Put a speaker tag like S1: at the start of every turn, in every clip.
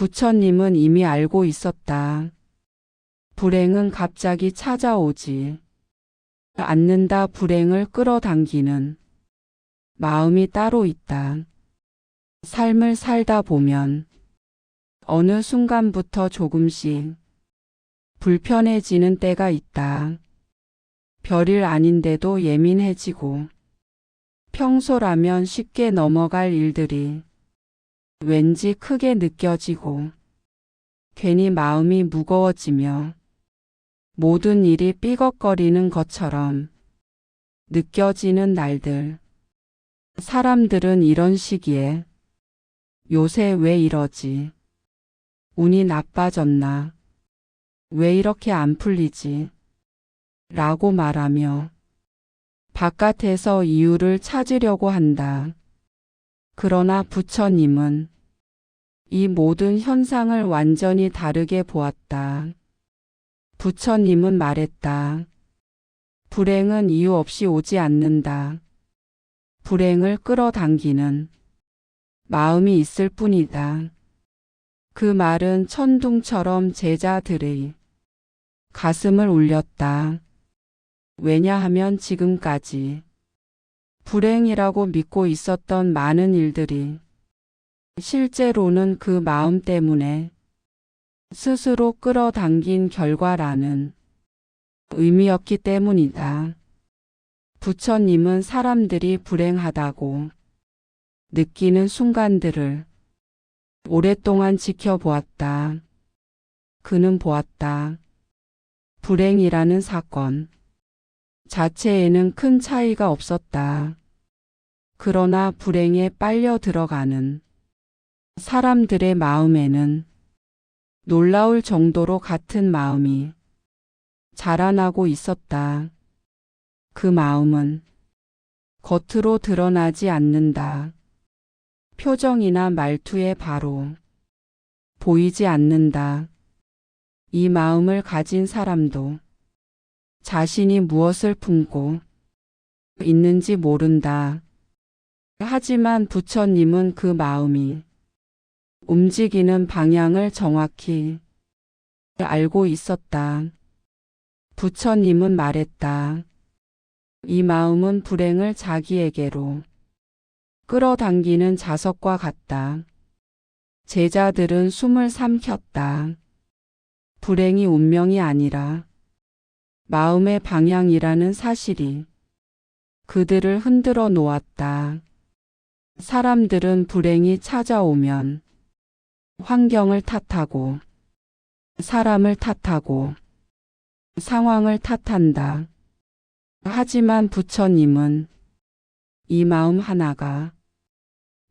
S1: 부처님은 이미 알고 있었다. 불행은 갑자기 찾아오지 않는다. 불행을 끌어당기는 마음이 따로 있다. 삶을 살다 보면 어느 순간부터 조금씩 불편해지는 때가 있다. 별일 아닌데도 예민해지고 평소라면 쉽게 넘어갈 일들이 왠지 크게 느껴지고 괜히 마음이 무거워지며 모든 일이 삐걱거리는 것처럼 느껴지는 날들. 사람들은 이런 시기에 요새 왜 이러지? 운이 나빠졌나? 왜 이렇게 안 풀리지? 라고 말하며 바깥에서 이유를 찾으려고 한다. 그러나 부처님은 이 모든 현상을 완전히 다르게 보았다. 부처님은 말했다. 불행은 이유 없이 오지 않는다. 불행을 끌어당기는 마음이 있을 뿐이다. 그 말은 천둥처럼 제자들의 가슴을 울렸다. 왜냐하면 지금까지 불행이라고 믿고 있었던 많은 일들이 실제로는 그 마음 때문에 스스로 끌어당긴 결과라는 의미였기 때문이다. 부처님은 사람들이 불행하다고 느끼는 순간들을 오랫동안 지켜보았다. 그는 보았다. 불행이라는 사건 자체에는 큰 차이가 없었다. 그러나 불행에 빨려 들어가는 사람들의 마음에는 놀라울 정도로 같은 마음이 자라나고 있었다. 그 마음은 겉으로 드러나지 않는다. 표정이나 말투에 바로 보이지 않는다. 이 마음을 가진 사람도 자신이 무엇을 품고 있는지 모른다. 하지만 부처님은 그 마음이 움직이는 방향을 정확히 알고 있었다. 부처님은 말했다. 이 마음은 불행을 자기에게로 끌어당기는 자석과 같다. 제자들은 숨을 삼켰다. 불행이 운명이 아니라 마음의 방향이라는 사실이 그들을 흔들어 놓았다. 사람들은 불행이 찾아오면 환경을 탓하고 사람을 탓하고 상황을 탓한다. 하지만 부처님은 이 마음 하나가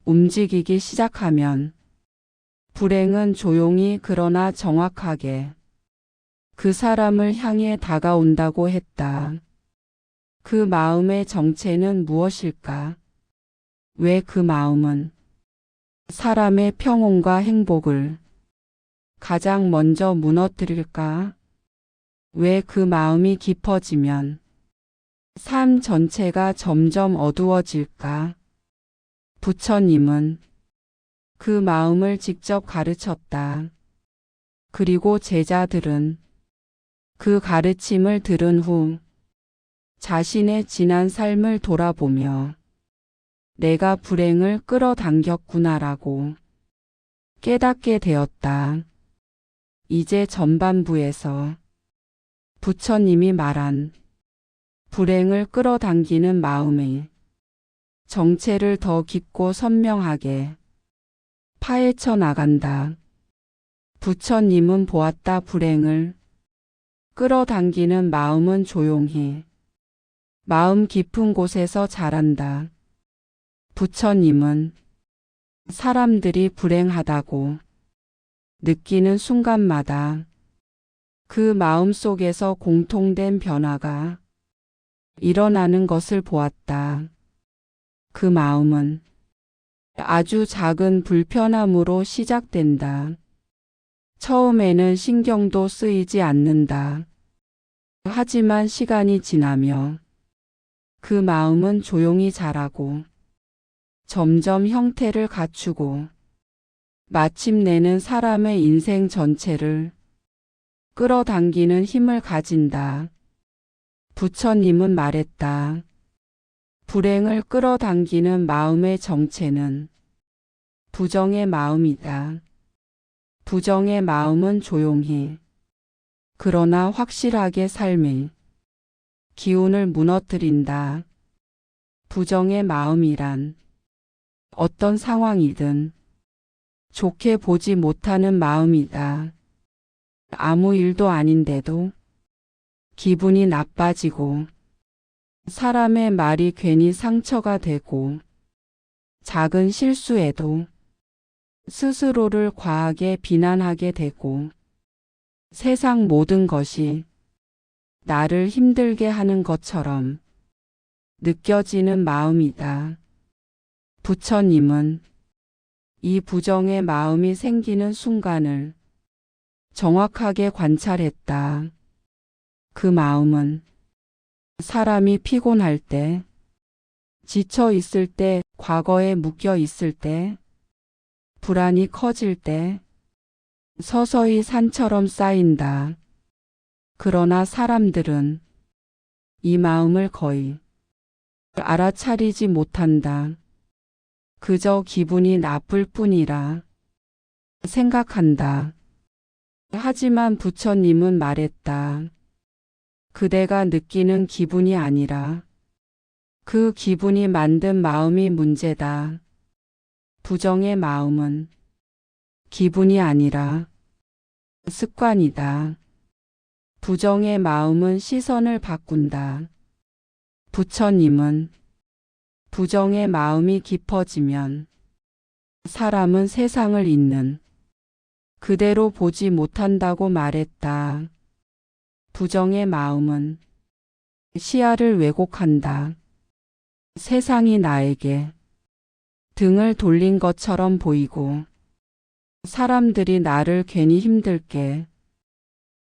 S1: 움직이기 시작하면 불행은 조용히 그러나 정확하게 그 사람을 향해 다가온다고 했다. 그 마음의 정체는 무엇일까? 왜 그 마음은 사람의 평온과 행복을 가장 먼저 무너뜨릴까? 왜 그 마음이 깊어지면 삶 전체가 점점 어두워질까? 부처님은 그 마음을 직접 가르쳤다. 그리고 제자들은 그 가르침을 들은 후 자신의 지난 삶을 돌아보며 내가 불행을 끌어당겼구나라고 깨닫게 되었다. 이제 전반부에서 부처님이 말한 불행을 끌어당기는 마음의 정체를 더 깊고 선명하게 파헤쳐 나간다. 부처님은 보았다. 불행을 끌어당기는 마음은 조용히 마음 깊은 곳에서 자란다. 부처님은 사람들이 불행하다고 느끼는 순간마다 그 마음 속에서 공통된 변화가 일어나는 것을 보았다. 그 마음은 아주 작은 불편함으로 시작된다. 처음에는 신경도 쓰이지 않는다. 하지만 시간이 지나며 그 마음은 조용히 자라고 점점 형태를 갖추고 마침내는 사람의 인생 전체를 끌어당기는 힘을 가진다. 부처님은 말했다. 불행을 끌어당기는 마음의 정체는 부정의 마음이다. 부정의 마음은 조용히 그러나 확실하게 삶의 기운을 무너뜨린다. 부정의 마음이란 어떤 상황이든 좋게 보지 못하는 마음이다. 아무 일도 아닌데도 기분이 나빠지고 사람의 말이 괜히 상처가 되고 작은 실수에도 스스로를 과하게 비난하게 되고 세상 모든 것이 나를 힘들게 하는 것처럼 느껴지는 마음이다. 부처님은 이 부정의 마음이 생기는 순간을 정확하게 관찰했다. 그 마음은 사람이 피곤할 때, 지쳐 있을 때, 과거에 묶여 있을 때, 불안이 커질 때, 서서히 산처럼 쌓인다. 그러나 사람들은 이 마음을 거의 알아차리지 못한다. 그저 기분이 나쁠 뿐이라 생각한다. 하지만 부처님은 말했다. 그대가 느끼는 기분이 아니라 그 기분이 만든 마음이 문제다. 부정의 마음은 기분이 아니라 습관이다. 부정의 마음은 시선을 바꾼다. 부처님은 부정의 마음이 깊어지면 사람은 세상을 있는 그대로 보지 못한다고 말했다. 부정의 마음은 시야를 왜곡한다. 세상이 나에게 등을 돌린 것처럼 보이고 사람들이 나를 괜히 힘들게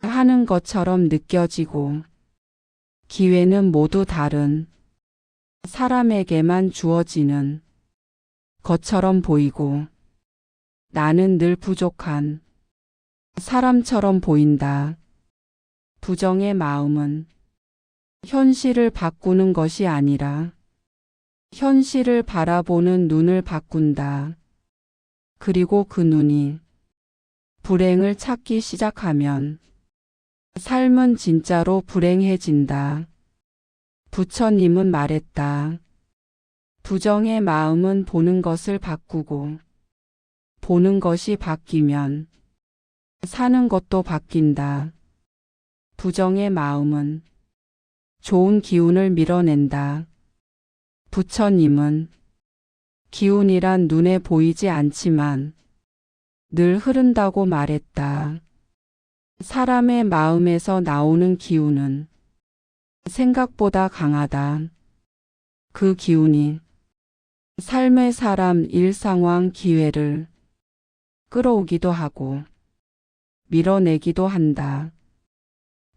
S1: 하는 것처럼 느껴지고 기회는 모두 다른 사람에게만 주어지는 것처럼 보이고 나는 늘 부족한 사람처럼 보인다. 부정의 마음은 현실을 바꾸는 것이 아니라 현실을 바라보는 눈을 바꾼다. 그리고 그 눈이 불행을 찾기 시작하면 삶은 진짜로 불행해진다. 부처님은 말했다. 부정의 마음은 보는 것을 바꾸고 보는 것이 바뀌면 사는 것도 바뀐다. 부정의 마음은 좋은 기운을 밀어낸다. 부처님은 기운이란 눈에 보이지 않지만 늘 흐른다고 말했다. 사람의 마음에서 나오는 기운은 생각보다 강하다. 그 기운이 삶의 사람, 일, 상황, 기회를 끌어오기도 하고 밀어내기도 한다.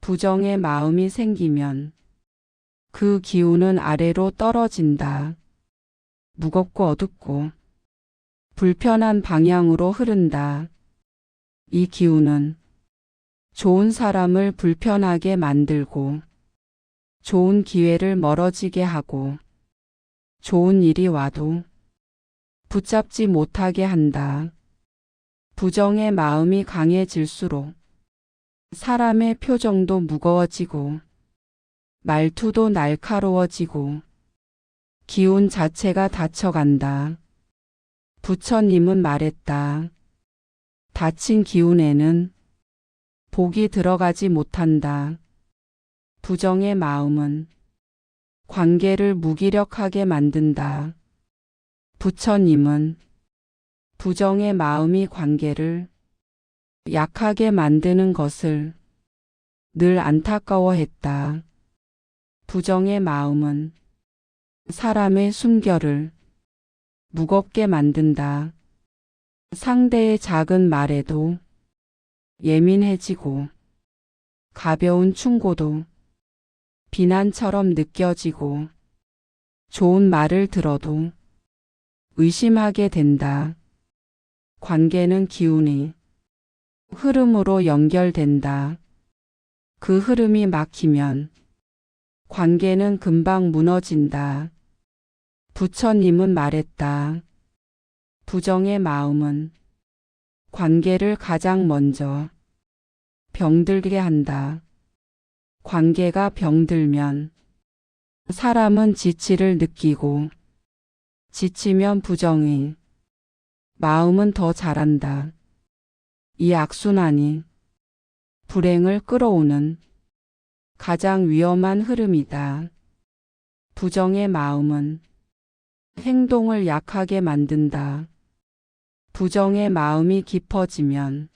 S1: 부정의 마음이 생기면 그 기운은 아래로 떨어진다. 무겁고 어둡고 불편한 방향으로 흐른다. 이 기운은 좋은 사람을 불편하게 만들고 좋은 기회를 멀어지게 하고 좋은 일이 와도 붙잡지 못하게 한다. 부정의 마음이 강해질수록 사람의 표정도 무거워지고 말투도 날카로워지고 기운 자체가 닫혀간다. 부처님은 말했다. 닫힌 기운에는 복이 들어가지 못한다. 부정의 마음은 관계를 무기력하게 만든다. 부처님은 부정의 마음이 관계를 약하게 만드는 것을 늘 안타까워했다. 부정의 마음은 사람의 숨결을 무겁게 만든다. 상대의 작은 말에도 예민해지고 가벼운 충고도 비난처럼 느껴지고 좋은 말을 들어도 의심하게 된다. 관계는 기운이 흐름으로 연결된다. 그 흐름이 막히면 관계는 금방 무너진다. 부처님은 말했다. 부정의 마음은 관계를 가장 먼저 병들게 한다. 관계가 병들면 사람은 지치를 느끼고 지치면 부정의 마음은 더 자란다. 이 악순환이 불행을 끌어오는 가장 위험한 흐름이다. 부정의 마음은 행동을 약하게 만든다. 부정의 마음이 깊어지면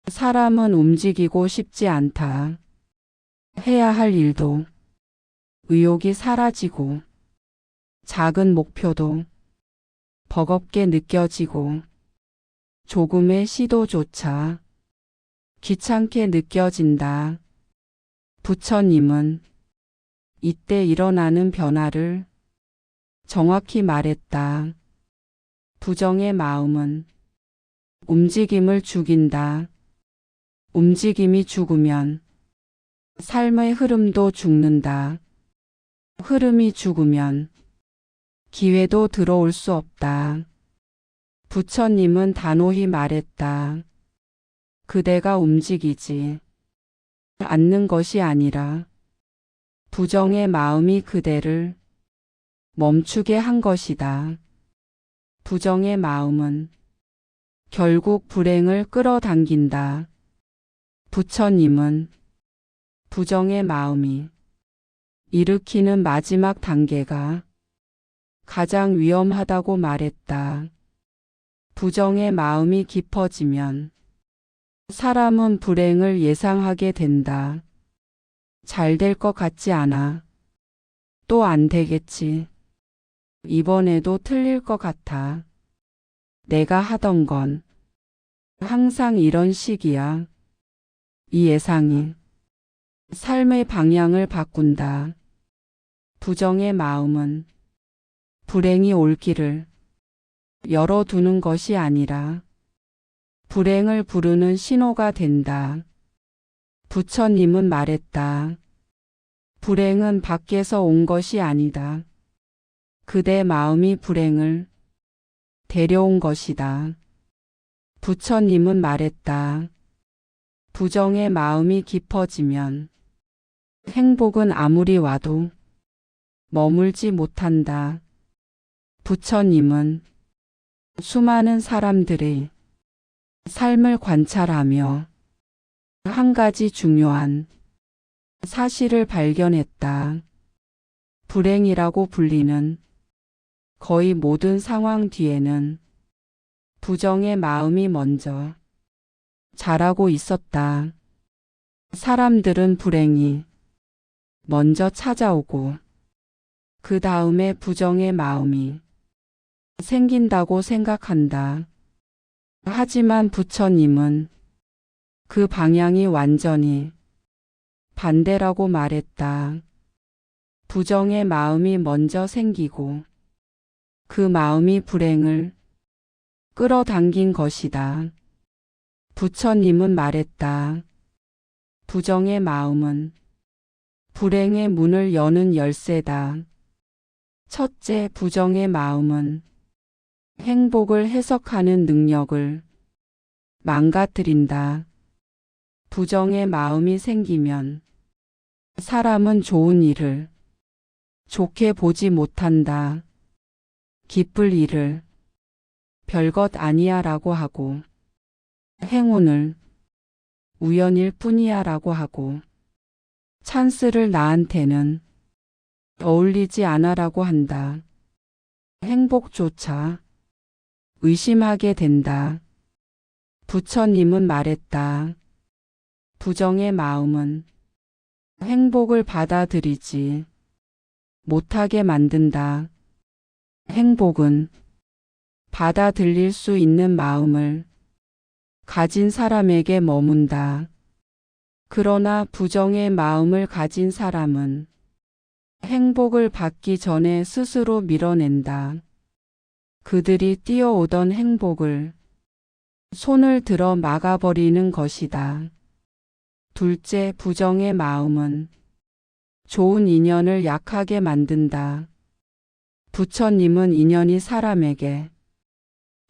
S1: 사람은 움직이고 싶지 않다. 해야 할 일도 의욕이 사라지고 작은 목표도 버겁게 느껴지고 조금의 시도조차 귀찮게 느껴진다. 부처님은 이때 일어나는 변화를 정확히 말했다. 부정의 마음은 움직임을 죽인다. 움직임이 죽으면 삶의 흐름도 죽는다. 흐름이 죽으면 기회도 들어올 수 없다. 부처님은 단호히 말했다. 그대가 움직이지 않는 것이 아니라 부정의 마음이 그대를 멈추게 한 것이다. 부정의 마음은 결국 불행을 끌어당긴다. 부처님은 부정의 마음이 일으키는 마지막 단계가 가장 위험하다고 말했다. 부정의 마음이 깊어지면 사람은 불행을 예상하게 된다. 잘 될 것 같지 않아. 또 안 되겠지. 이번에도 틀릴 것 같아. 내가 하던 건 항상 이런 식이야. 이 예상이 삶의 방향을 바꾼다. 부정의 마음은 불행이 올 길을 열어두는 것이 아니라 불행을 부르는 신호가 된다. 부처님은 말했다. 불행은 밖에서 온 것이 아니다. 그대 마음이 불행을 데려온 것이다. 부처님은 말했다. 부정의 마음이 깊어지면 행복은 아무리 와도 머물지 못한다. 부처님은 수많은 사람들의 삶을 관찰하며 한 가지 중요한 사실을 발견했다. 불행이라고 불리는 거의 모든 상황 뒤에는 부정의 마음이 먼저 자라고 있었다. 사람들은 불행이 먼저 찾아오고 그 다음에 부정의 마음이 생긴다고 생각한다. 하지만 부처님은 그 방향이 완전히 반대라고 말했다. 부정의 마음이 먼저 생기고 그 마음이 불행을 끌어당긴 것이다. 부처님은 말했다. 부정의 마음은 불행의 문을 여는 열쇠다. 첫째, 부정의 마음은 행복을 해석하는 능력을 망가뜨린다. 부정의 마음이 생기면 사람은 좋은 일을 좋게 보지 못한다. 기쁠 일을 별것 아니야 라고 하고 행운을 우연일 뿐이야 라고 하고 찬스를 나한테는 어울리지 않아 라고 한다. 행복조차 의심하게 된다. 부처님은 말했다. 부정의 마음은 행복을 받아들이지 못하게 만든다. 행복은 받아들일 수 있는 마음을 가진 사람에게 머문다. 그러나 부정의 마음을 가진 사람은 행복을 받기 전에 스스로 밀어낸다. 그들이 뛰어오던 행복을 손을 들어 막아버리는 것이다. 둘째, 부정의 마음은 좋은 인연을 약하게 만든다. 부처님은 인연이 사람에게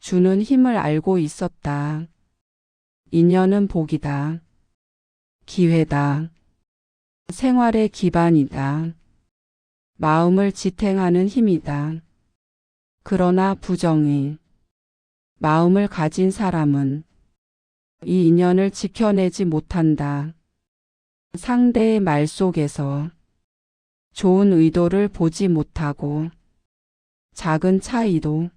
S1: 주는 힘을 알고 있었다. 인연은 복이다. 기회다. 생활의 기반이다. 마음을 지탱하는 힘이다. 그러나 부정의 마음을 가진 사람은 이 인연을 지켜내지 못한다. 상대의 말 속에서 좋은 의도를 보지 못하고 작은 차이도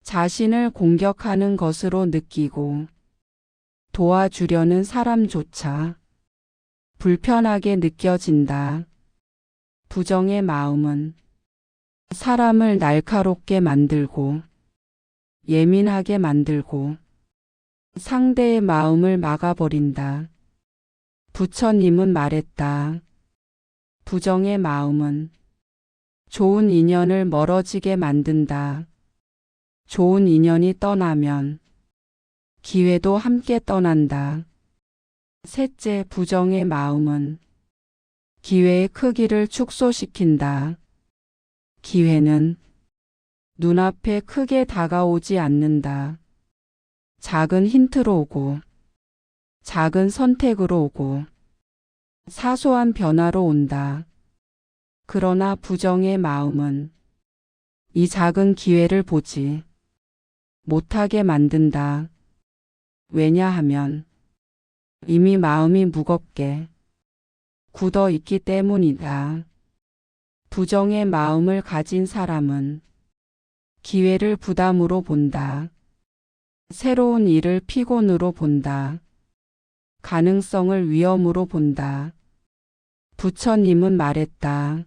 S1: 자신을 공격하는 것으로 느끼고 도와주려는 사람조차 불편하게 느껴진다. 부정의 마음은 사람을 날카롭게 만들고 예민하게 만들고 상대의 마음을 막아버린다. 부처님은 말했다. 부정의 마음은 좋은 인연을 멀어지게 만든다. 좋은 인연이 떠나면 기회도 함께 떠난다. 셋째, 부정의 마음은 기회의 크기를 축소시킨다. 기회는 눈앞에 크게 다가오지 않는다. 작은 힌트로 오고, 작은 선택으로 오고, 사소한 변화로 온다. 그러나 부정의 마음은 이 작은 기회를 보지 못하게 만든다. 왜냐하면 이미 마음이 무겁게 굳어 있기 때문이다. 부정의 마음을 가진 사람은 기회를 부담으로 본다. 새로운 일을 피곤으로 본다. 가능성을 위험으로 본다. 부처님은 말했다.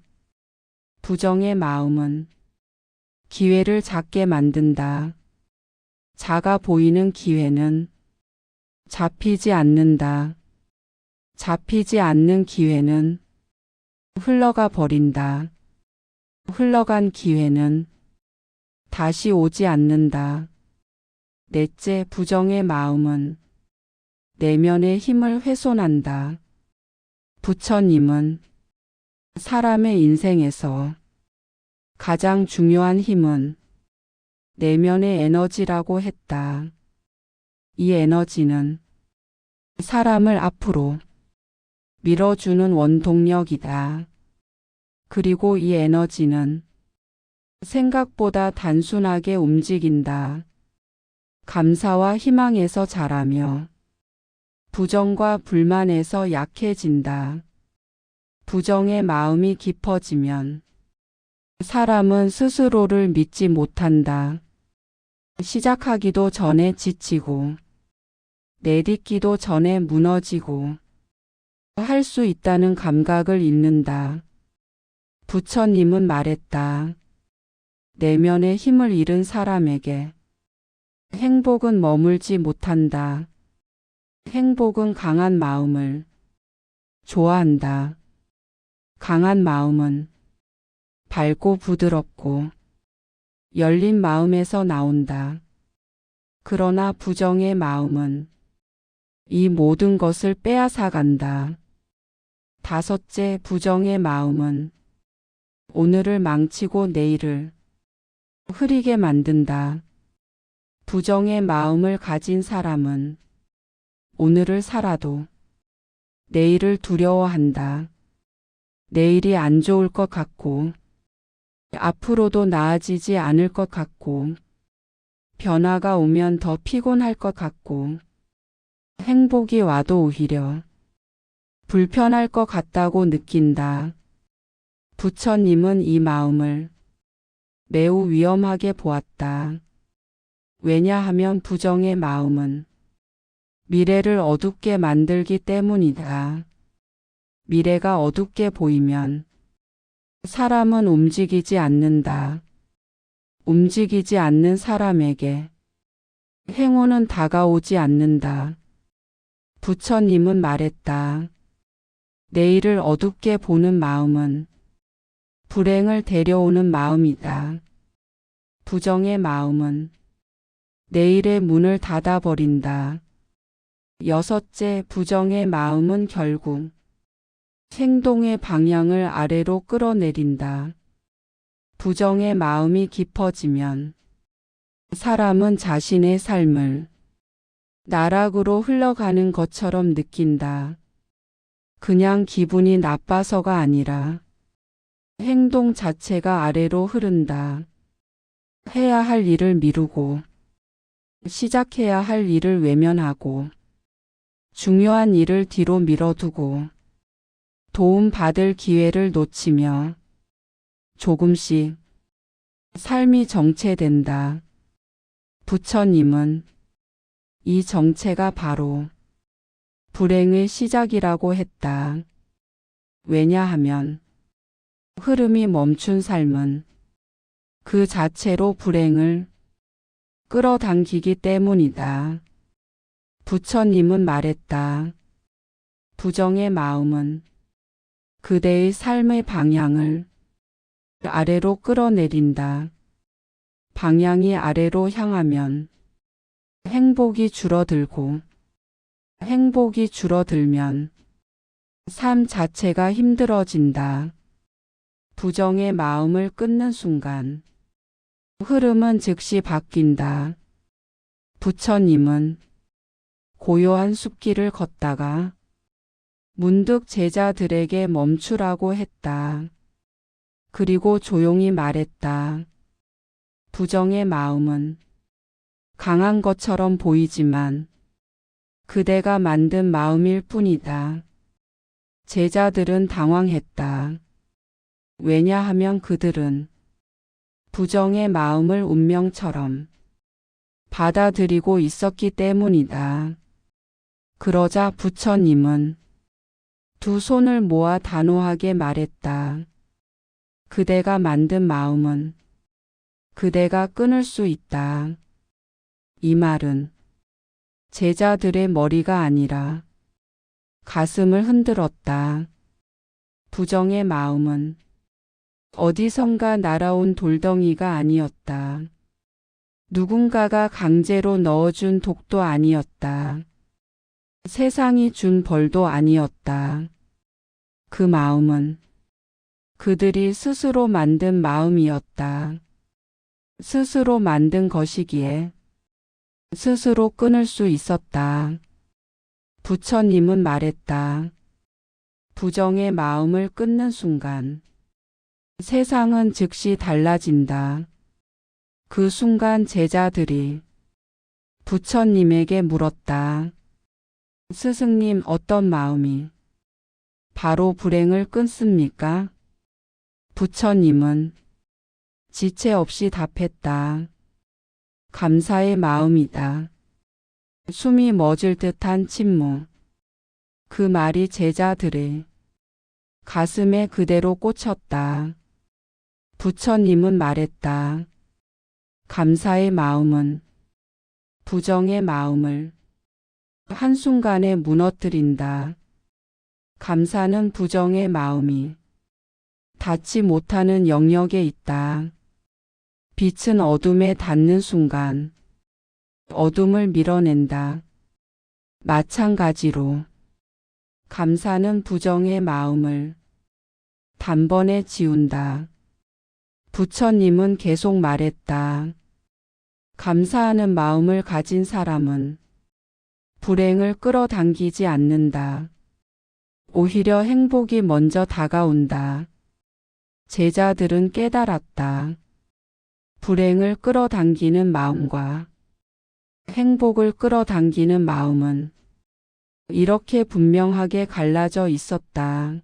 S1: 부정의 마음은 기회를 작게 만든다. 작아 보이는 기회는 잡히지 않는다. 잡히지 않는 기회는 흘러가 버린다. 흘러간 기회는 다시 오지 않는다. 넷째, 부정의 마음은 내면의 힘을 훼손한다. 부처님은 사람의 인생에서 가장 중요한 힘은 내면의 에너지라고 했다. 이 에너지는 사람을 앞으로 밀어주는 원동력이다. 그리고 이 에너지는 생각보다 단순하게 움직인다. 감사와 희망에서 자라며 부정과 불만에서 약해진다. 부정의 마음이 깊어지면 사람은 스스로를 믿지 못한다. 시작하기도 전에 지치고 내딛기도 전에 무너지고 할 수 있다는 감각을 잃는다. 부처님은 말했다. 내면의 힘을 잃은 사람에게 행복은 머물지 못한다. 행복은 강한 마음을 좋아한다. 강한 마음은 밝고 부드럽고 열린 마음에서 나온다. 그러나 부정의 마음은 이 모든 것을 빼앗아간다. 다섯째, 부정의 마음은 오늘을 망치고 내일을 흐리게 만든다. 부정의 마음을 가진 사람은 오늘을 살아도 내일을 두려워한다. 내일이 안 좋을 것 같고 앞으로도 나아지지 않을 것 같고 변화가 오면 더 피곤할 것 같고 행복이 와도 오히려 불편할 것 같다고 느낀다. 부처님은 이 마음을 매우 위험하게 보았다. 왜냐하면 부정의 마음은 미래를 어둡게 만들기 때문이다. 미래가 어둡게 보이면 사람은 움직이지 않는다. 움직이지 않는 사람에게 행운은 다가오지 않는다. 부처님은 말했다. 내일을 어둡게 보는 마음은 불행을 데려오는 마음이다. 부정의 마음은 내일의 문을 닫아버린다. 여섯째, 부정의 마음은 결국 행동의 방향을 아래로 끌어내린다. 부정의 마음이 깊어지면 사람은 자신의 삶을 나락으로 흘러가는 것처럼 느낀다. 그냥 기분이 나빠서가 아니라 행동 자체가 아래로 흐른다. 해야 할 일을 미루고 시작해야 할 일을 외면하고 중요한 일을 뒤로 밀어두고 도움받을 기회를 놓치며 조금씩 삶이 정체된다. 부처님은 이 정체가 바로 불행의 시작이라고 했다. 왜냐하면 흐름이 멈춘 삶은 그 자체로 불행을 끌어당기기 때문이다. 부처님은 말했다. 부정의 마음은 그대의 삶의 방향을 아래로 끌어내린다. 방향이 아래로 향하면 행복이 줄어들고 행복이 줄어들면 삶 자체가 힘들어진다. 부정의 마음을 끊는 순간 흐름은 즉시 바뀐다. 부처님은 고요한 숲길을 걷다가 문득 제자들에게 멈추라고 했다. 그리고 조용히 말했다. 부정의 마음은 강한 것처럼 보이지만 그대가 만든 마음일 뿐이다. 제자들은 당황했다. 왜냐하면 그들은 부정의 마음을 운명처럼 받아들이고 있었기 때문이다. 그러자 부처님은 두 손을 모아 단호하게 말했다. 그대가 만든 마음은 그대가 끊을 수 있다. 이 말은 제자들의 머리가 아니라 가슴을 흔들었다. 부정의 마음은 어디선가 날아온 돌덩이가 아니었다. 누군가가 강제로 넣어준 독도 아니었다. 세상이 준 벌도 아니었다. 그 마음은 그들이 스스로 만든 마음이었다. 스스로 만든 것이기에 스스로 끊을 수 있었다. 부처님은 말했다. 부정의 마음을 끊는 순간 세상은 즉시 달라진다. 그 순간 제자들이 부처님에게 물었다. 스승님, 어떤 마음이 바로 불행을 끊습니까? 부처님은 지체 없이 답했다. 감사의 마음이다. 숨이 멎을 듯한 침묵. 그 말이 제자들의 가슴에 그대로 꽂혔다. 부처님은 말했다. 감사의 마음은 부정의 마음을 한순간에 무너뜨린다. 감사는 부정의 마음이 닿지 못하는 영역에 있다. 빛은 어둠에 닿는 순간 어둠을 밀어낸다. 마찬가지로 감사는 부정의 마음을 단번에 지운다. 부처님은 계속 말했다. 감사하는 마음을 가진 사람은 불행을 끌어당기지 않는다. 오히려 행복이 먼저 다가온다. 제자들은 깨달았다. 불행을 끌어당기는 마음과 행복을 끌어당기는 마음은 이렇게 분명하게 갈라져 있었다.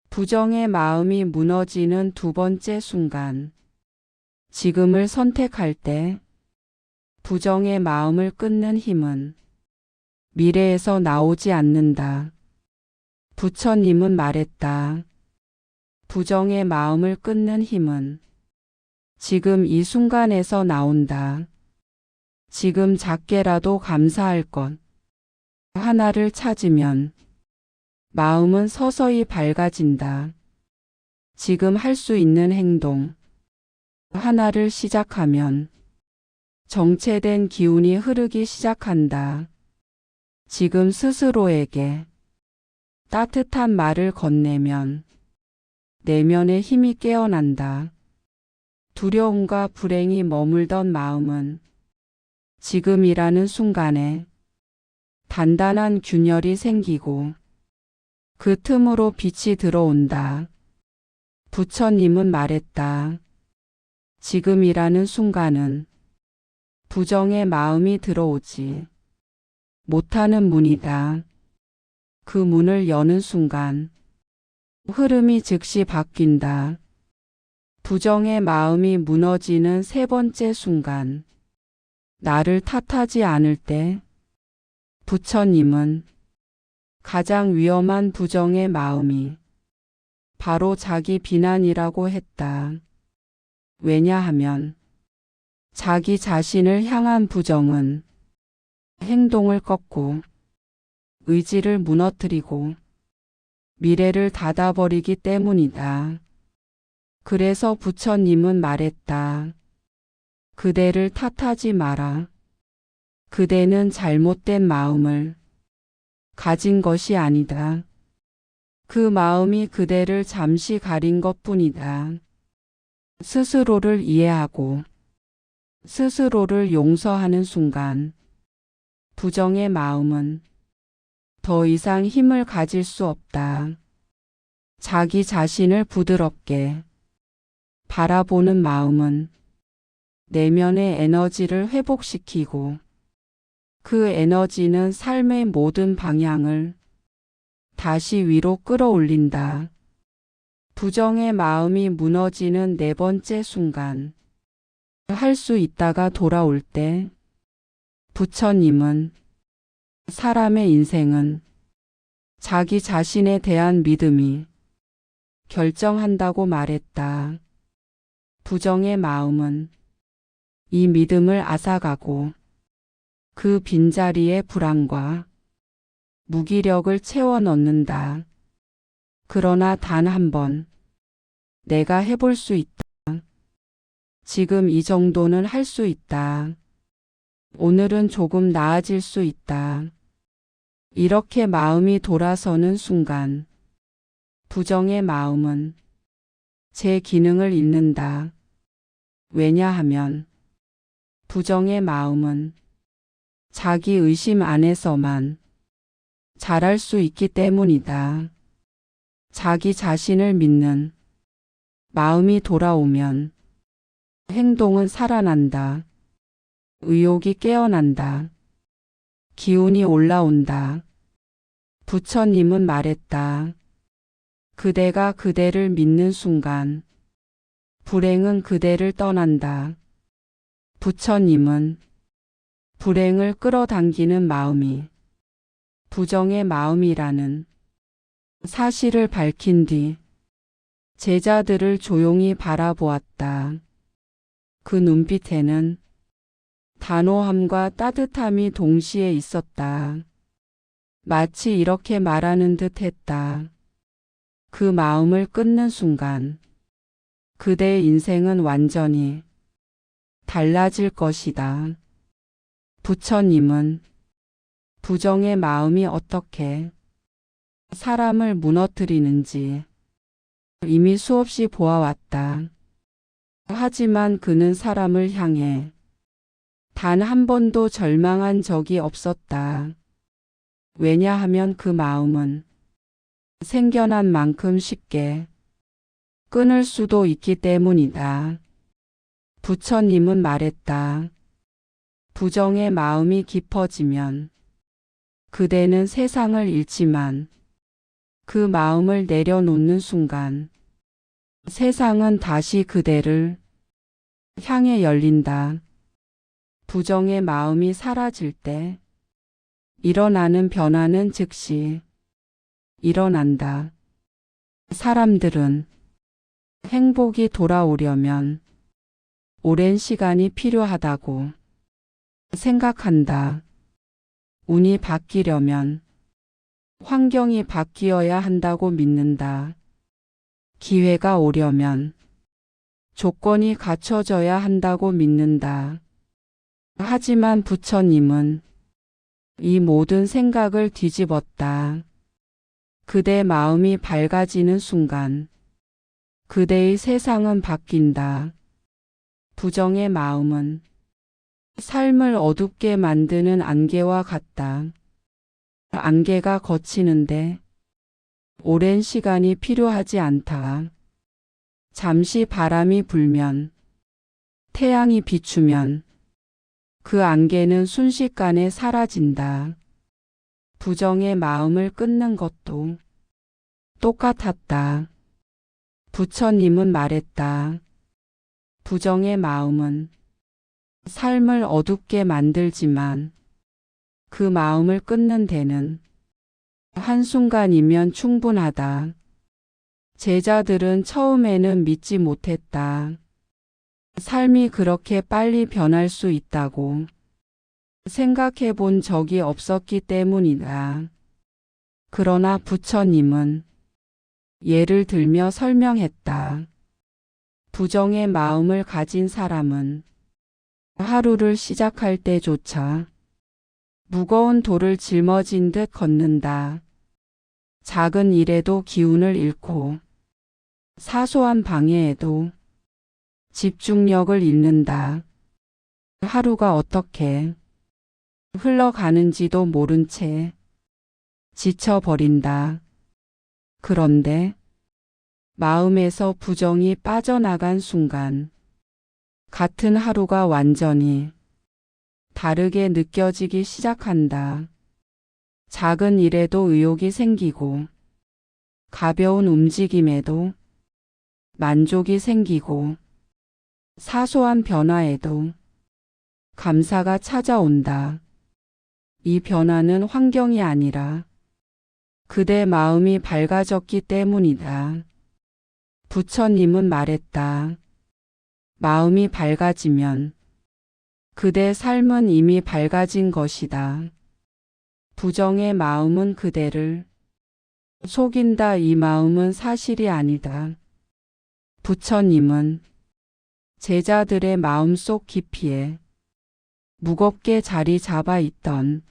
S1: 부정의 마음이 무너지는 두 번째 순간, 지금을 선택할 때 부정의 마음을 끊는 힘은 미래에서 나오지 않는다. 부처님은 말했다. 부정의 마음을 끊는 힘은 지금 이 순간에서 나온다. 지금 작게라도 감사할 것 하나를 찾으면 마음은 서서히 밝아진다. 지금 할 수 있는 행동 하나를 시작하면 정체된 기운이 흐르기 시작한다. 지금 스스로에게 따뜻한 말을 건네면 내면의 힘이 깨어난다. 두려움과 불행이 머물던 마음은 지금이라는 순간에 단단한 균열이 생기고 그 틈으로 빛이 들어온다. 부처님은 말했다. 지금이라는 순간은 부정의 마음이 들어오지 못하는 문이다. 그 문을 여는 순간 흐름이 즉시 바뀐다. 부정의 마음이 무너지는 세 번째 순간, 나를 탓하지 않을 때 부처님은 가장 위험한 부정의 마음이 바로 자기 비난이라고 했다. 왜냐하면 자기 자신을 향한 부정은 행동을 꺾고 의지를 무너뜨리고 미래를 닫아버리기 때문이다. 그래서 부처님은 말했다. 그대를 탓하지 마라. 그대는 잘못된 마음을 가진 것이 아니다. 그 마음이 그대를 잠시 가린 것뿐이다. 스스로를 이해하고 스스로를 용서하는 순간 부정의 마음은 더 이상 힘을 가질 수 없다. 자기 자신을 부드럽게 바라보는 마음은 내면의 에너지를 회복시키고 그 에너지는 삶의 모든 방향을 다시 위로 끌어올린다. 부정의 마음이 무너지는 네 번째 순간, 할 수 있다가 돌아올 때 부처님은 사람의 인생은 자기 자신에 대한 믿음이 결정한다고 말했다. 부정의 마음은 이 믿음을 앗아가고 그 빈자리에 불안과 무기력을 채워 넣는다. 그러나 단 한 번 내가 해볼 수 있다. 지금 이 정도는 할 수 있다. 오늘은 조금 나아질 수 있다. 이렇게 마음이 돌아서는 순간 부정의 마음은 제 기능을 잃는다. 왜냐하면 부정의 마음은 자기 의심 안에서만 자랄 수 있기 때문이다. 자기 자신을 믿는 마음이 돌아오면 행동은 살아난다. 의욕이 깨어난다. 기운이 올라온다. 부처님은 말했다. 그대가 그대를 믿는 순간 불행은 그대를 떠난다. 부처님은 불행을 끌어당기는 마음이 부정의 마음이라는 사실을 밝힌 뒤 제자들을 조용히 바라보았다. 그 눈빛에는 단호함과 따뜻함이 동시에 있었다. 마치 이렇게 말하는 듯 했다. 그 마음을 끊는 순간 그대의 인생은 완전히 달라질 것이다. 부처님은 부정의 마음이 어떻게 사람을 무너뜨리는지 이미 수없이 보아왔다. 하지만 그는 사람을 향해 단 한 번도 절망한 적이 없었다. 왜냐하면 그 마음은 생겨난 만큼 쉽게 끊을 수도 있기 때문이다. 부처님은 말했다. 부정의 마음이 깊어지면 그대는 세상을 잃지만 그 마음을 내려놓는 순간 세상은 다시 그대를 향해 열린다. 부정의 마음이 사라질 때 일어나는 변화는 즉시 일어난다. 사람들은 행복이 돌아오려면 오랜 시간이 필요하다고 생각한다. 운이 바뀌려면 환경이 바뀌어야 한다고 믿는다. 기회가 오려면 조건이 갖춰져야 한다고 믿는다. 하지만 부처님은 이 모든 생각을 뒤집었다. 그대 마음이 밝아지는 순간 그대의 세상은 바뀐다. 부정의 마음은 삶을 어둡게 만드는 안개와 같다. 안개가 걷히는데 오랜 시간이 필요하지 않다. 잠시 바람이 불면, 태양이 비추면 그 안개는 순식간에 사라진다. 부정의 마음을 끊는 것도 똑같았다. 부처님은 말했다. 부정의 마음은 삶을 어둡게 만들지만 그 마음을 끊는 데는 한순간이면 충분하다. 제자들은 처음에는 믿지 못했다. 삶이 그렇게 빨리 변할 수 있다고 생각해 본 적이 없었기 때문이다. 그러나 부처님은 예를 들며 설명했다. 부정의 마음을 가진 사람은 하루를 시작할 때조차 무거운 돌을 짊어진 듯 걷는다. 작은 일에도 기운을 잃고 사소한 방해에도 집중력을 잃는다. 하루가 어떻게 흘러가는지도 모른 채 지쳐버린다. 그런데 마음에서 부정이 빠져나간 순간 같은 하루가 완전히 다르게 느껴지기 시작한다. 작은 일에도 의욕이 생기고 가벼운 움직임에도 만족이 생기고 사소한 변화에도 감사가 찾아온다. 이 변화는 환경이 아니라 그대 마음이 밝아졌기 때문이다. 부처님은 말했다. 마음이 밝아지면 그대 삶은 이미 밝아진 것이다. 부정의 마음은 그대를 속인다. 이 마음은 사실이 아니다. 부처님은 제자들의 마음속 깊이에 무겁게 자리 잡아 있던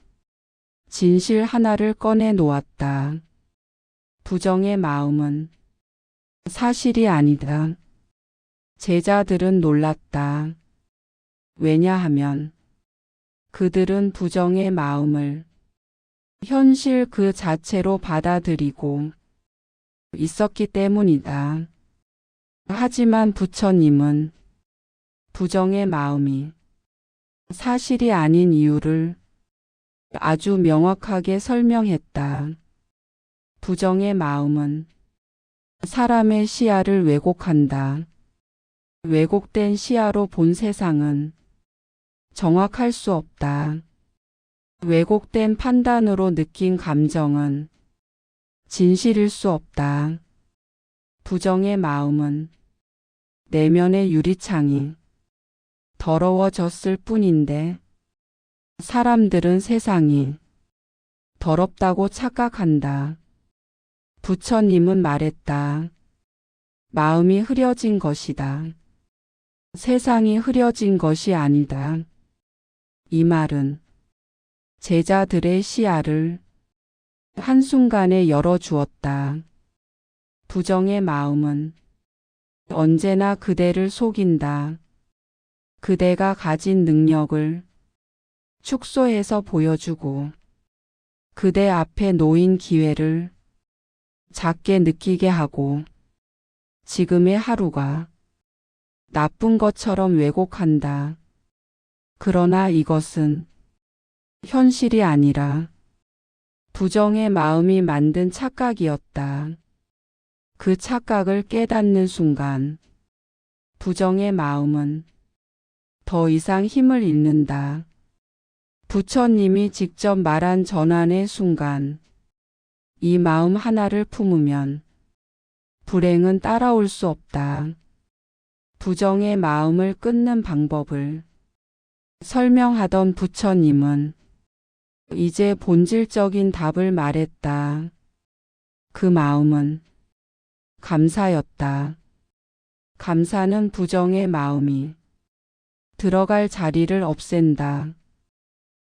S1: 진실 하나를 꺼내 놓았다. 부정의 마음은 사실이 아니다. 제자들은 놀랐다. 왜냐하면 그들은 부정의 마음을 현실 그 자체로 받아들이고 있었기 때문이다. 하지만 부처님은 부정의 마음이 사실이 아닌 이유를 아주 명확하게 설명했다. 부정의 마음은 사람의 시야를 왜곡한다. 왜곡된 시야로 본 세상은 정확할 수 없다. 왜곡된 판단으로 느낀 감정은 진실일 수 없다. 부정의 마음은 내면의 유리창이 더러워졌을 뿐인데 사람들은 세상이 더럽다고 착각한다. 부처님은 말했다. 마음이 흐려진 것이다. 세상이 흐려진 것이 아니다. 이 말은 제자들의 시야를 한순간에 열어주었다. 부정의 마음은 언제나 그대를 속인다. 그대가 가진 능력을 축소해서 보여주고 그대 앞에 놓인 기회를 작게 느끼게 하고 지금의 하루가 나쁜 것처럼 왜곡한다. 그러나 이것은 현실이 아니라 부정의 마음이 만든 착각이었다. 그 착각을 깨닫는 순간 부정의 마음은 더 이상 힘을 잃는다. 부처님이 직접 말한 전환의 순간 이 마음 하나를 품으면 불행은 따라올 수 없다. 부정의 마음을 끊는 방법을 설명하던 부처님은 이제 본질적인 답을 말했다. 그 마음은 감사였다. 감사는 부정의 마음이 들어갈 자리를 없앤다.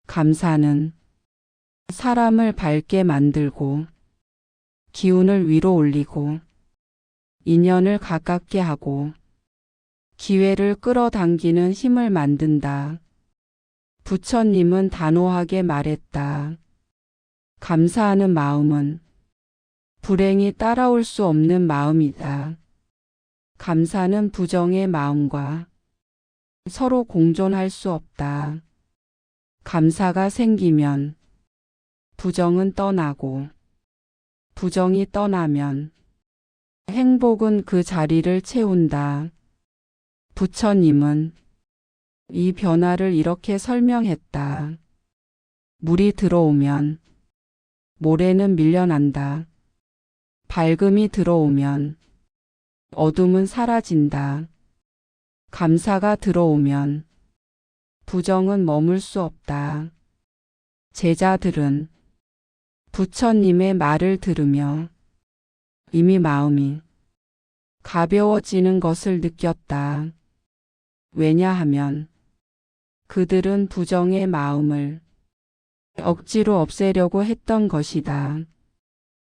S1: 감사는 사람을 밝게 만들고 기운을 위로 올리고 인연을 가깝게 하고 기회를 끌어당기는 힘을 만든다. 부처님은 단호하게 말했다. 감사하는 마음은 불행이 따라올 수 없는 마음이다. 감사는 부정의 마음과 서로 공존할 수 없다. 감사가 생기면 부정은 떠나고 부정이 떠나면 행복은 그 자리를 채운다. 부처님은 이 변화를 이렇게 설명했다. 물이 들어오면 모래는 밀려난다. 밝음이 들어오면 어둠은 사라진다. 감사가 들어오면 부정은 머물 수 없다. 제자들은 부처님의 말을 들으며 이미 마음이 가벼워지는 것을 느꼈다. 왜냐하면 그들은 부정의 마음을 억지로 없애려고 했던 것이다.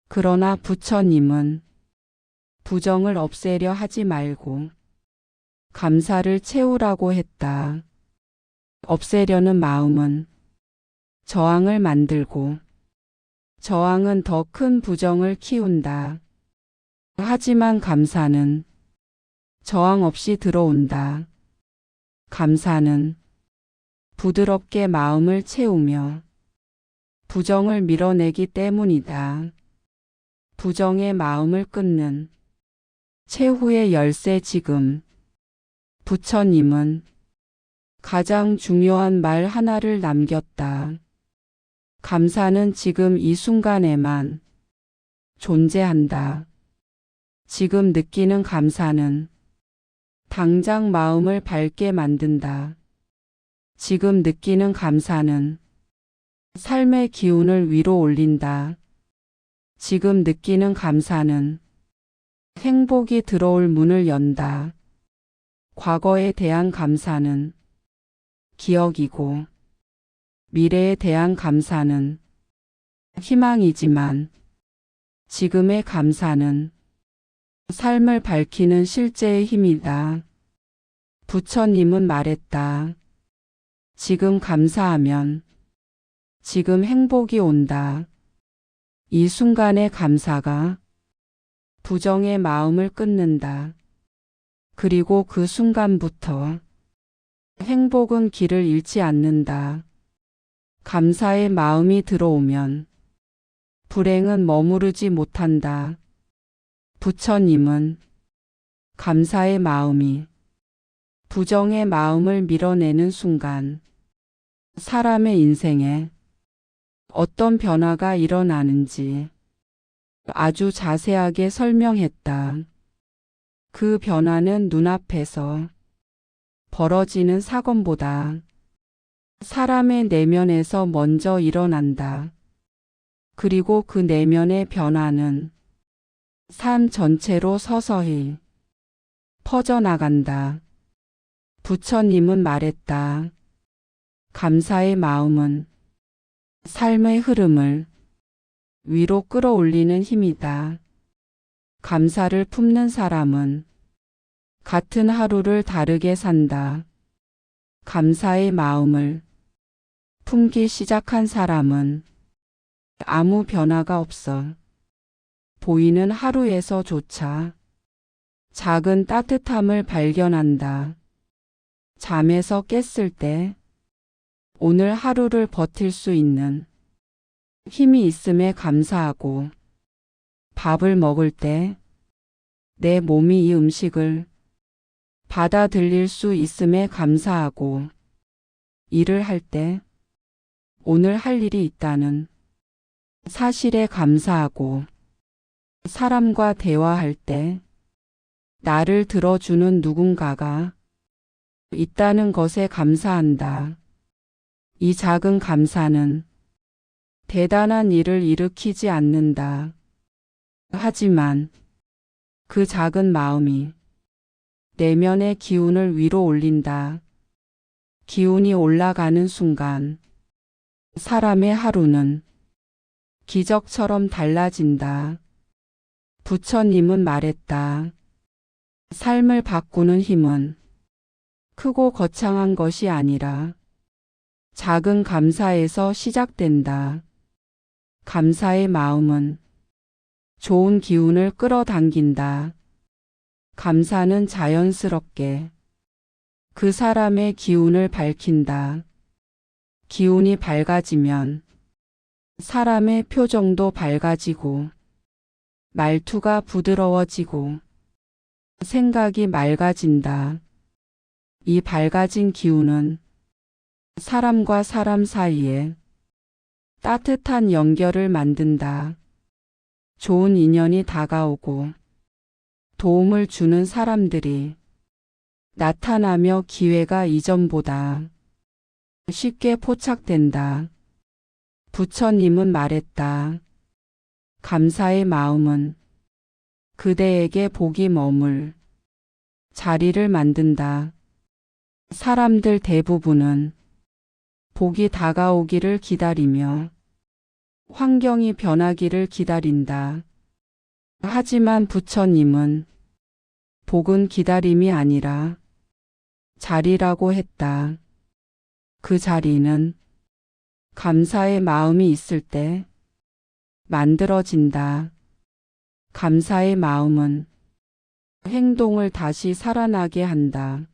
S1: 그러나 부처님은 부정을 없애려 하지 말고 감사를 채우라고 했다. 없애려는 마음은 저항을 만들고 저항은 더 큰 부정을 키운다. 하지만 감사는 저항 없이 들어온다. 감사는 부드럽게 마음을 채우며 부정을 밀어내기 때문이다. 부정의 마음을 끊는 최후의 열쇠. 지금 부처님은 가장 중요한 말 하나를 남겼다. 감사는 지금 이 순간에만 존재한다. 지금 느끼는 감사는 당장 마음을 밝게 만든다. 지금 느끼는 감사는 삶의 기운을 위로 올린다. 지금 느끼는 감사는 행복이 들어올 문을 연다. 과거에 대한 감사는 기억이고 미래에 대한 감사는 희망이지만 지금의 감사는 삶을 밝히는 실제의 힘이다. 부처님은 말했다. 지금 감사하면 지금 행복이 온다. 이 순간의 감사가 부정의 마음을 끊는다. 그리고 그 순간부터 행복은 길을 잃지 않는다. 감사의 마음이 들어오면 불행은 머무르지 못한다. 부처님은 감사의 마음이 부정의 마음을 밀어내는 순간 사람의 인생에 어떤 변화가 일어나는지 아주 자세하게 설명했다. 그 변화는 눈앞에서 벌어지는 사건보다 사람의 내면에서 먼저 일어난다. 그리고 그 내면의 변화는 삶 전체로 서서히 퍼져나간다. 부처님은 말했다. 감사의 마음은 삶의 흐름을 위로 끌어올리는 힘이다. 감사를 품는 사람은 같은 하루를 다르게 산다. 감사의 마음을 품기 시작한 사람은 아무 변화가 없어 보이는 하루에서조차 작은 따뜻함을 발견한다. 잠에서 깼을 때 오늘 하루를 버틸 수 있는 힘이 있음에 감사하고 밥을 먹을 때 내 몸이 이 음식을 받아들일 수 있음에 감사하고 일을 할 때 오늘 할 일이 있다는 사실에 감사하고 사람과 대화할 때 나를 들어주는 누군가가 있다는 것에 감사한다. 이 작은 감사는 대단한 일을 일으키지 않는다. 하지만 그 작은 마음이 내면의 기운을 위로 올린다. 기운이 올라가는 순간 사람의 하루는 기적처럼 달라진다. 부처님은 말했다. 삶을 바꾸는 힘은 크고 거창한 것이 아니라 작은 감사에서 시작된다. 감사의 마음은 좋은 기운을 끌어당긴다. 감사는 자연스럽게 그 사람의 기운을 밝힌다. 기운이 밝아지면 사람의 표정도 밝아지고 말투가 부드러워지고 생각이 맑아진다. 이 밝아진 기운은 사람과 사람 사이에 따뜻한 연결을 만든다. 좋은 인연이 다가오고 도움을 주는 사람들이 나타나며 기회가 이전보다 쉽게 포착된다. 부처님은 말했다. 감사의 마음은 그대에게 복이 머물 자리를 만든다. 사람들 대부분은 복이 다가오기를 기다리며 환경이 변하기를 기다린다. 하지만 부처님은 복은 기다림이 아니라 자리라고 했다. 그 자리는 감사의 마음이 있을 때 만들어진다. 감사의 마음은 행동을 다시 살아나게 한다.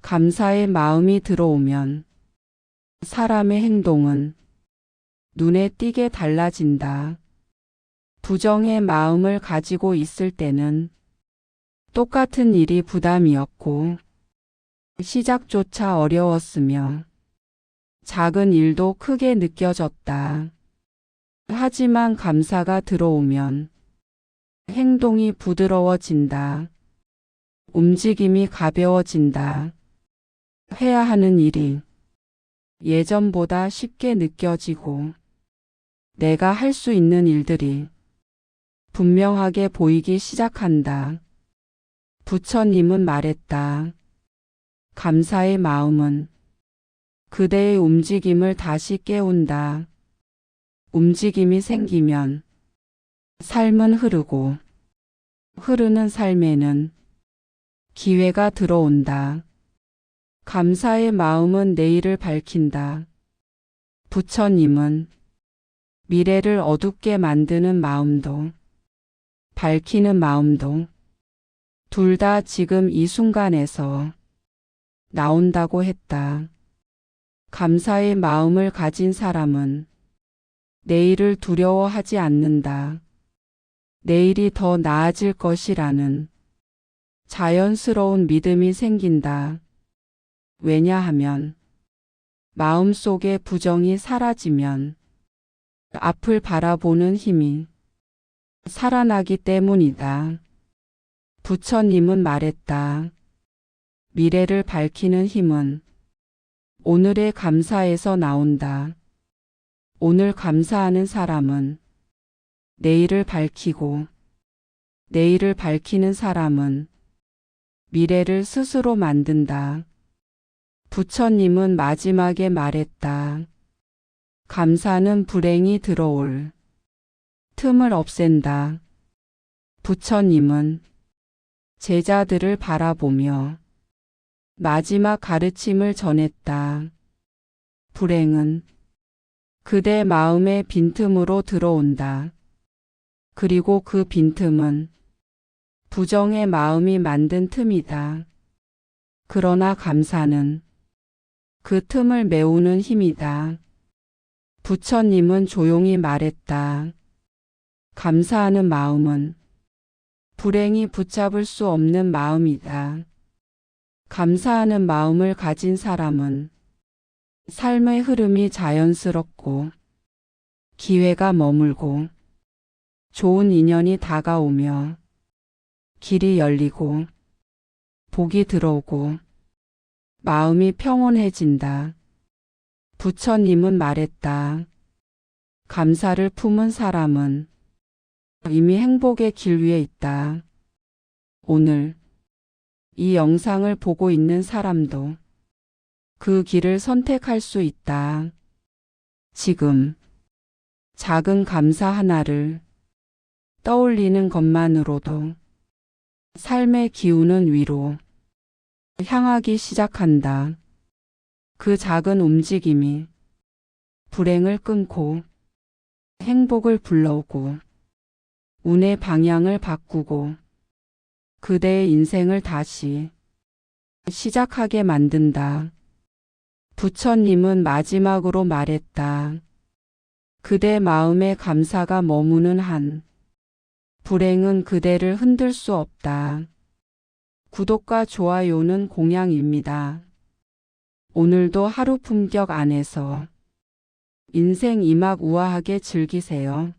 S1: 감사의 마음이 들어오면 사람의 행동은 눈에 띄게 달라진다. 부정의 마음을 가지고 있을 때는 똑같은 일이 부담이었고 시작조차 어려웠으며 작은 일도 크게 느껴졌다. 하지만 감사가 들어오면 행동이 부드러워진다. 움직임이 가벼워진다. 해야 하는 일이 예전보다 쉽게 느껴지고 내가 할 수 있는 일들이 분명하게 보이기 시작한다. 부처님은 말했다. 감사의 마음은 그대의 움직임을 다시 깨운다. 움직임이 생기면 삶은 흐르고 흐르는 삶에는 기회가 들어온다. 감사의 마음은 내일을 밝힌다. 부처님은 미래를 어둡게 만드는 마음도 밝히는 마음도 둘 다 지금 이 순간에서 나온다고 했다. 감사의 마음을 가진 사람은 내일을 두려워하지 않는다. 내일이 더 나아질 것이라는 자연스러운 믿음이 생긴다. 왜냐하면 마음속의 부정이 사라지면 앞을 바라보는 힘이 살아나기 때문이다. 부처님은 말했다. 미래를 밝히는 힘은 오늘의 감사에서 나온다. 오늘 감사하는 사람은 내일을 밝히고 내일을 밝히는 사람은 미래를 스스로 만든다. 부처님은 마지막에 말했다. 감사는 불행이 들어올 틈을 없앤다. 부처님은 제자들을 바라보며 마지막 가르침을 전했다. 불행은 그대 마음의 빈틈으로 들어온다. 그리고 그 빈틈은 부정의 마음이 만든 틈이다. 그러나 감사는 그 틈을 메우는 힘이다. 부처님은 조용히 말했다. 감사하는 마음은 불행이 붙잡을 수 없는 마음이다. 감사하는 마음을 가진 사람은 삶의 흐름이 자연스럽고 기회가 머물고 좋은 인연이 다가오며 길이 열리고 복이 들어오고 마음이 평온해진다. 부처님은 말했다. 감사를 품은 사람은 이미 행복의 길 위에 있다. 오늘 이 영상을 보고 있는 사람도 그 길을 선택할 수 있다. 지금 작은 감사 하나를 떠올리는 것만으로도 삶의 기운은 위로 향하기 시작한다. 그 작은 움직임이 불행을 끊고 행복을 불러오고 운의 방향을 바꾸고 그대의 인생을 다시 시작하게 만든다. 부처님은 마지막으로 말했다. 그대 마음에 감사가 머무는 한 불행은 그대를 흔들 수 없다. 구독과 좋아요는 공양입니다. 오늘도 하루 품격 안에서 인생 이막 우아하게 즐기세요.